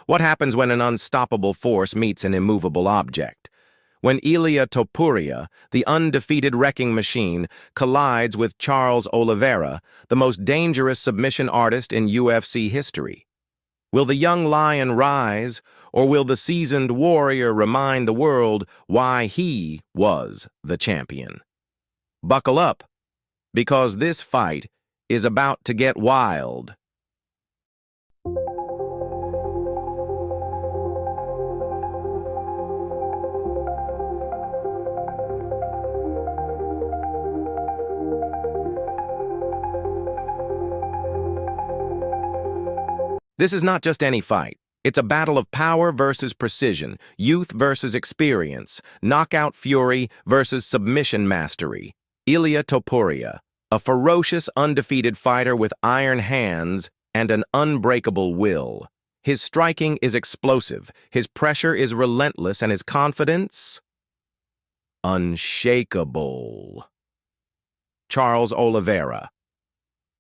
What happens when an unstoppable force meets an immovable object? When Ilia Topuria, the undefeated wrecking machine, collides with Charles Oliveira, the most dangerous submission artist in UFC history? Will the young lion rise, or will the seasoned warrior remind the world why he was the champion? Buckle up, because this fight is about to get wild. This is not just any fight. It's a battle of power versus precision, youth versus experience, knockout fury versus submission mastery. Ilia Topuria, a ferocious, undefeated fighter with iron hands and an unbreakable will. His striking is explosive, his pressure is relentless, and his confidence unshakable. Charles Oliveira,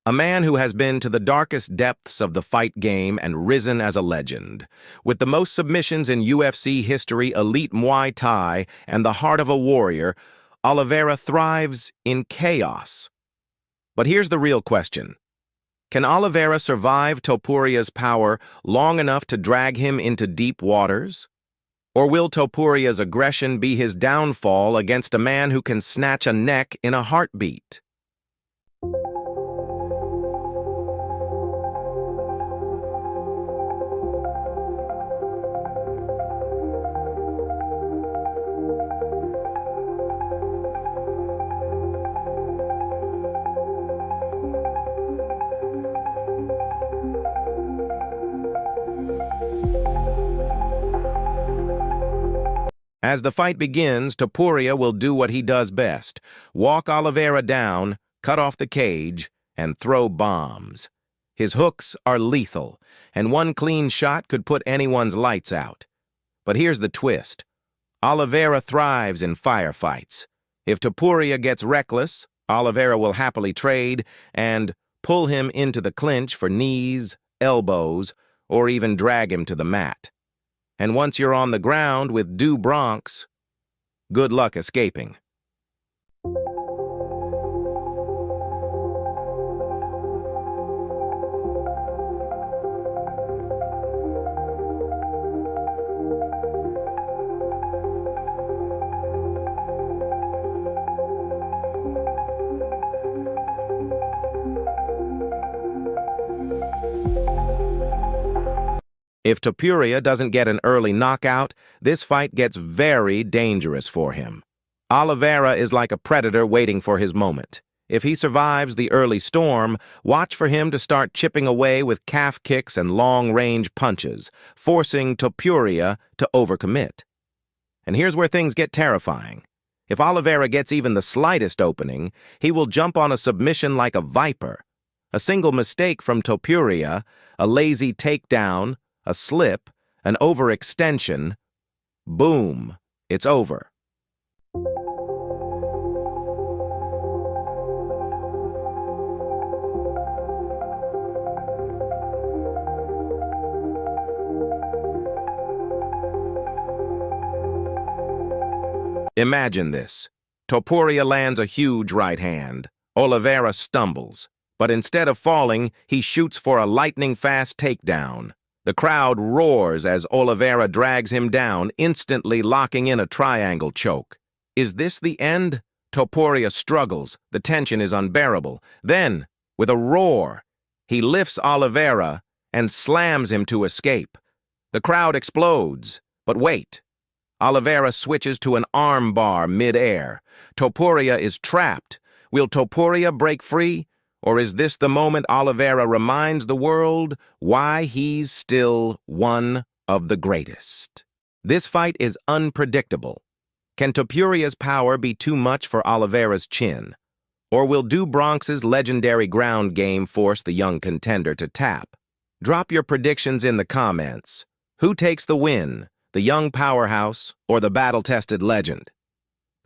a man who has been to the darkest depths of the fight game and risen as a legend. With the most submissions in UFC history, elite Muay Thai, and the heart of a warrior, Oliveira thrives in chaos. But here's the real question. Can Oliveira survive Topuria's power long enough to drag him into deep waters? Or will Topuria's aggression be his downfall against a man who can snatch a neck in a heartbeat? As the fight begins, Topuria will do what he does best: walk Oliveira down, cut off the cage, and throw bombs. His hooks are lethal, and one clean shot could put anyone's lights out. But here's the twist. Oliveira thrives in firefights. If Topuria gets reckless, Oliveira will happily trade and pull him into the clinch for knees, elbows, or even drag him to the mat. And once you're on the ground with deux broncs, good luck escaping. If Topuria doesn't get an early knockout, this fight gets very dangerous for him. Oliveira is like a predator waiting for his moment. If he survives the early storm, watch for him to start chipping away with calf kicks and long-range punches, forcing Topuria to overcommit. And here's where things get terrifying. If Oliveira gets even the slightest opening, he will jump on a submission like a viper. A single mistake from Topuria, a lazy takedown, a slip, an overextension, boom, it's over. Imagine this. Topuria lands a huge right hand. Oliveira stumbles, but instead of falling, he shoots for a lightning-fast takedown. The crowd roars as Oliveira drags him down, instantly locking in a triangle choke. Is this the end? Topuria struggles. The tension is unbearable. Then, with a roar, he lifts Oliveira and slams him to escape. The crowd explodes. But wait. Oliveira switches to an armbar mid-air. Topuria is trapped. Will Topuria break free? Or is this the moment Oliveira reminds the world why he's still one of the greatest? This fight is unpredictable. Can Topuria's power be too much for Oliveira's chin? Or will deux Bronx's legendary ground game force the young contender to tap? Drop your predictions in the comments. Who takes the win, the young powerhouse or the battle-tested legend?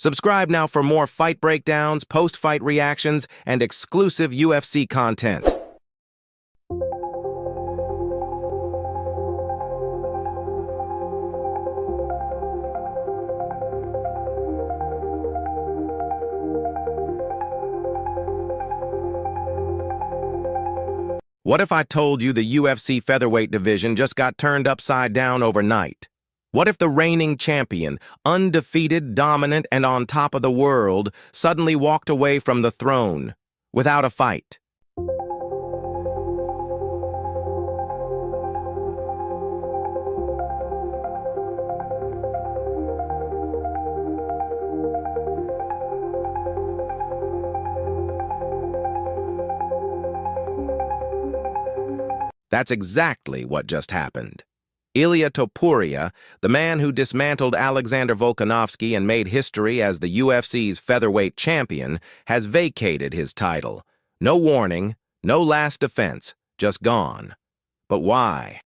Subscribe now for more fight breakdowns, post-fight reactions, and exclusive UFC content. What if I told you the UFC featherweight division just got turned upside down overnight? What if the reigning champion, undefeated, dominant, and on top of the world, suddenly walked away from the throne without a fight? That's exactly what just happened. Ilia Topuria, the man who dismantled Alexander Volkanovski and made history as the UFC's featherweight champion, has vacated his title. No warning, no last defense, just gone. But why?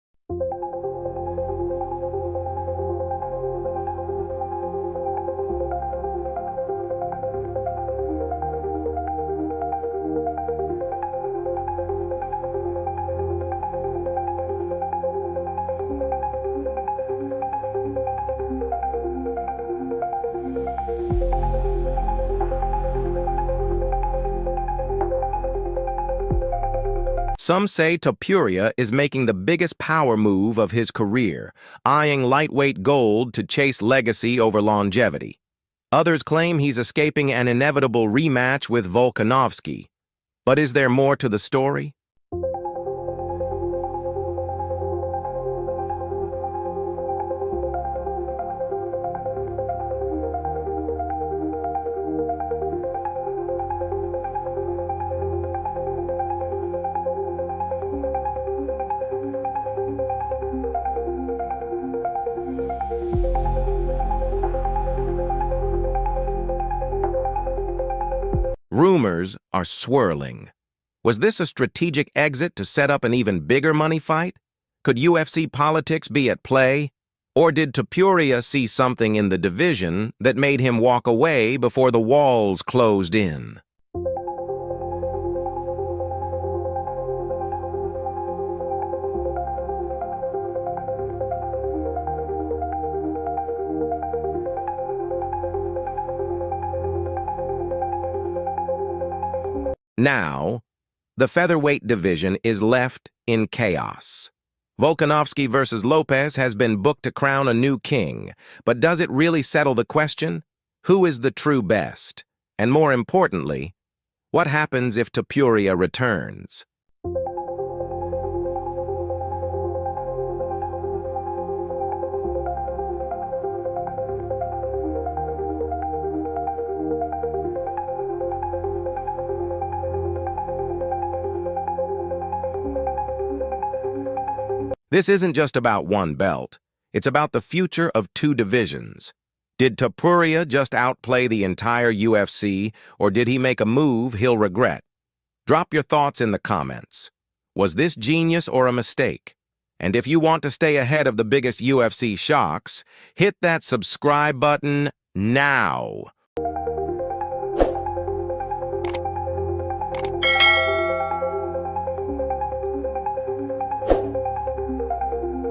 Some say Topuria is making the biggest power move of his career, eyeing lightweight gold to chase legacy over longevity. Others claim he's escaping an inevitable rematch with Volkanovski. But is there more to the story? Rumors are swirling. Was this a strategic exit to set up an even bigger money fight? Could UFC politics be at play? Or did Topuria see something in the division that made him walk away before the walls closed in? Now, the featherweight division is left in chaos. Volkanovski versus Lopez has been booked to crown a new king, but does it really settle the question? Who is the true best? And more importantly, what happens if Topuria returns? This isn't just about one belt. It's about the future of two divisions. Did Topuria just outplay the entire UFC, or did he make a move he'll regret? Drop your thoughts in the comments. Was this genius or a mistake? And if you want to stay ahead of the biggest UFC shocks, hit that subscribe button now.